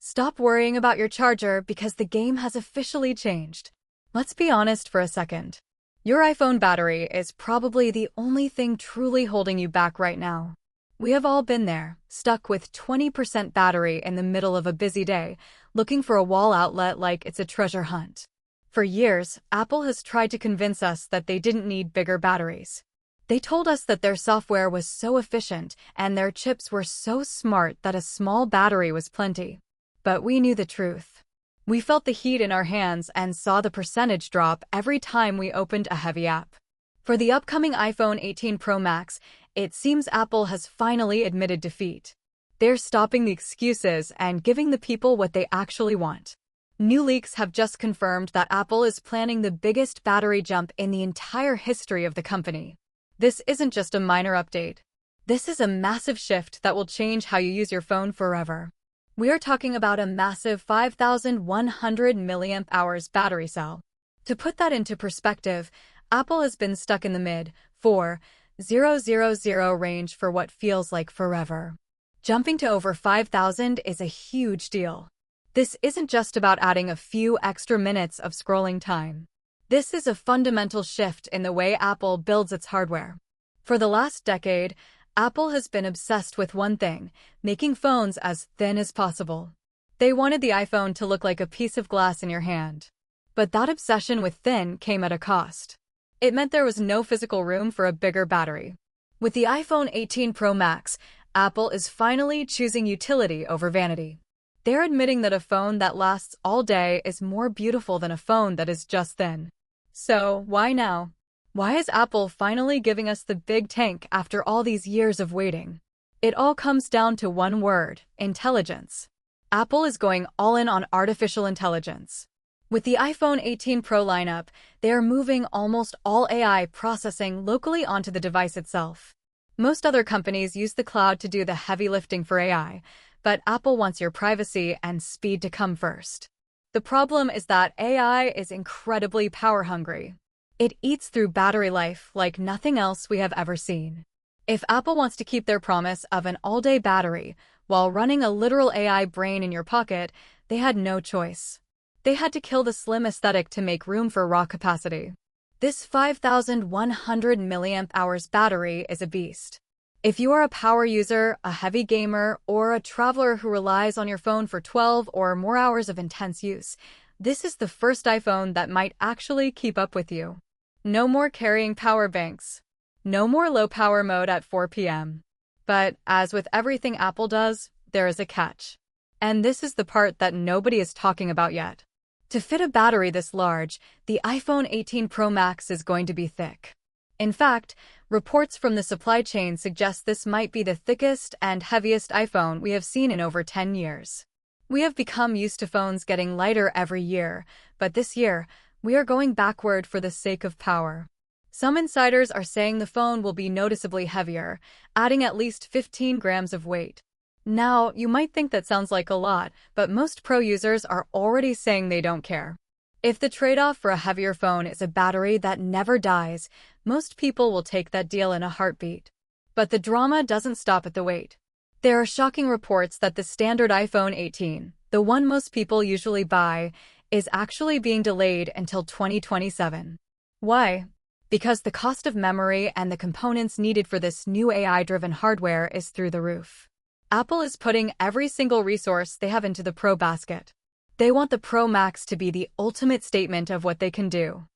Stop worrying about your charger because the game has officially changed. Let's be honest for a second. Your iPhone battery is probably the only thing truly holding you back right now. We have all been there, stuck with 20% battery in the middle of a busy day, looking for a wall outlet like it's a treasure hunt. For years, Apple has tried to convince us that they didn't need bigger batteries. They told us that their software was so efficient and their chips were so smart that a small battery was plenty. But we knew the truth. We felt the heat in our hands and saw the percentage drop every time we opened a heavy app. For the upcoming iPhone 18 Pro Max, it seems Apple has finally admitted defeat. They're stopping the excuses and giving the people what they actually want. New leaks have just confirmed that Apple is planning the biggest battery jump in the entire history of the company. This isn't just a minor update. This is a massive shift that will change how you use your phone forever. We are talking about a massive 5,100 milliamp hours battery cell. To put that into perspective, Apple has been stuck in the mid-4,000 range for what feels like forever. Jumping to over 5,000 is a huge deal. This isn't just about adding a few extra minutes of scrolling time. This is a fundamental shift in the way Apple builds its hardware. For the last decade, Apple has been obsessed with one thing: making phones as thin as possible. They wanted the iPhone to look like a piece of glass in your hand. But that obsession with thin came at a cost. It meant there was no physical room for a bigger battery. With the iPhone 18 Pro Max, Apple is finally choosing utility over vanity. They're admitting that a phone that lasts all day is more beautiful than a phone that is just thin. So, why now? Why is Apple finally giving us the big tank after all these years of waiting? It all comes down to one word: intelligence. Apple is going all in on artificial intelligence. With the iPhone 18 Pro lineup, they are moving almost all AI processing locally onto the device itself. Most other companies use the cloud to do the heavy lifting for AI, but Apple wants your privacy and speed to come first. The problem is that AI is incredibly power-hungry. It eats through battery life like nothing else we have ever seen. If Apple wants to keep their promise of an all-day battery while running a literal AI brain in your pocket, they had no choice. They had to kill the slim aesthetic to make room for raw capacity. This 5,100 milliamp hours battery is a beast. If you are a power user, a heavy gamer, or a traveler who relies on your phone for 12 or more hours of intense use, this is the first iPhone that might actually keep up with you. No more carrying power banks. No more low power mode at 4 p.m. But as with everything Apple does, there is a catch. And this is the part that nobody is talking about yet. To fit a battery this large, the iPhone 18 Pro Max is going to be thick. In fact, reports from the supply chain suggest this might be the thickest and heaviest iPhone we have seen in over 10 years. We have become used to phones getting lighter every year, but this year, we are going backward for the sake of power. Some insiders are saying the phone will be noticeably heavier, adding at least 15 grams of weight. Now, you might think that sounds like a lot, but most Pro users are already saying they don't care. If the trade-off for a heavier phone is a battery that never dies, most people will take that deal in a heartbeat. But the drama doesn't stop at the weight. There are shocking reports that the standard iPhone 18, the one most people usually buy, is actually being delayed until 2027. Why? Because the cost of memory and the components needed for this new AI-driven hardware is through the roof. Apple is putting every single resource they have into the Pro basket. They want the Pro Max to be the ultimate statement of what they can do.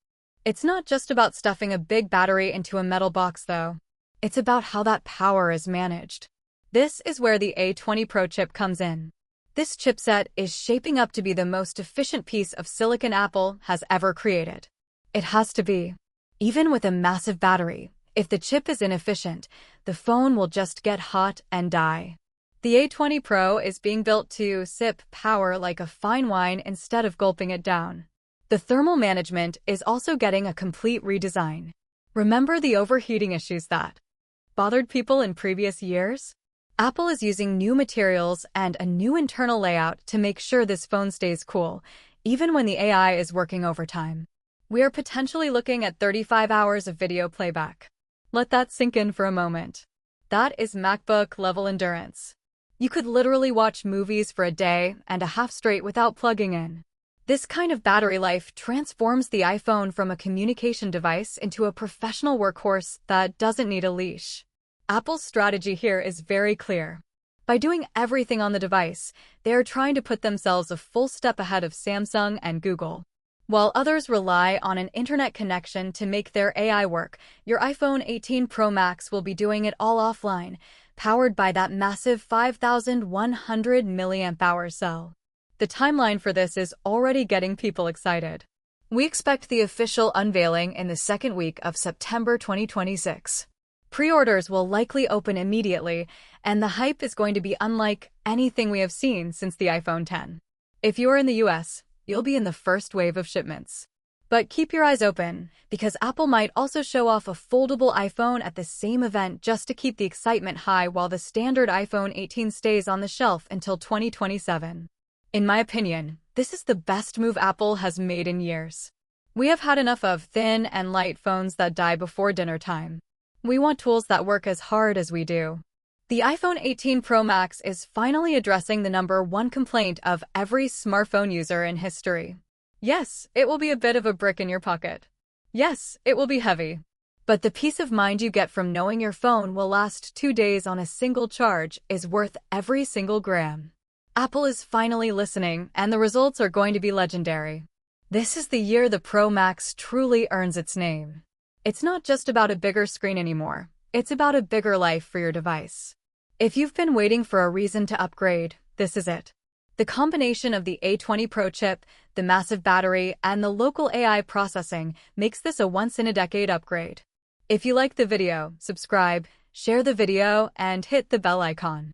It's not just about stuffing a big battery into a metal box, though. It's about how that power is managed. This is where the A20 Pro chip comes in. This chipset is shaping up to be the most efficient piece of silicon Apple has ever created. It has to be. Even with a massive battery, if the chip is inefficient, the phone will just get hot and die. The A20 Pro is being built to sip power like a fine wine instead of gulping it down. The thermal management is also getting a complete redesign. Remember the overheating issues that bothered people in previous years? Apple is using new materials and a new internal layout to make sure this phone stays cool, even when the AI is working overtime. We are potentially looking at 35 hours of video playback. Let that sink in for a moment. That is MacBook-level endurance. You could literally watch movies for a day and a half straight without plugging in. This kind of battery life transforms the iPhone from a communication device into a professional workhorse that doesn't need a leash. Apple's strategy here is very clear. By doing everything on the device, they are trying to put themselves a full step ahead of Samsung and Google. While others rely on an internet connection to make their AI work, your iPhone 18 Pro Max will be doing it all offline, powered by that massive 5,100 mAh cell. The timeline for this is already getting people excited. We expect the official unveiling in the second week of September 2026. Pre-orders will likely open immediately, and the hype is going to be unlike anything we have seen since the iPhone X. If you are in the US, you'll be in the first wave of shipments. But keep your eyes open, because Apple might also show off a foldable iPhone at the same event just to keep the excitement high while the standard iPhone 18 stays on the shelf until 2027. In my opinion, this is the best move Apple has made in years. We have had enough of thin and light phones that die before dinner time. We want tools that work as hard as we do. The iPhone 18 Pro Max is finally addressing the #1 complaint of every smartphone user in history. Yes, it will be a bit of a brick in your pocket. Yes, it will be heavy. But the peace of mind you get from knowing your phone will last 2 days on a single charge is worth every single gram. Apple is finally listening, and the results are going to be legendary. This is the year the Pro Max truly earns its name. It's not just about a bigger screen anymore. It's about a bigger life for your device. If you've been waiting for a reason to upgrade, this is it. The combination of the A20 Pro chip, the massive battery, and the local AI processing makes this a once-in-a-decade upgrade. If you like the video, subscribe, share the video, and hit the bell icon.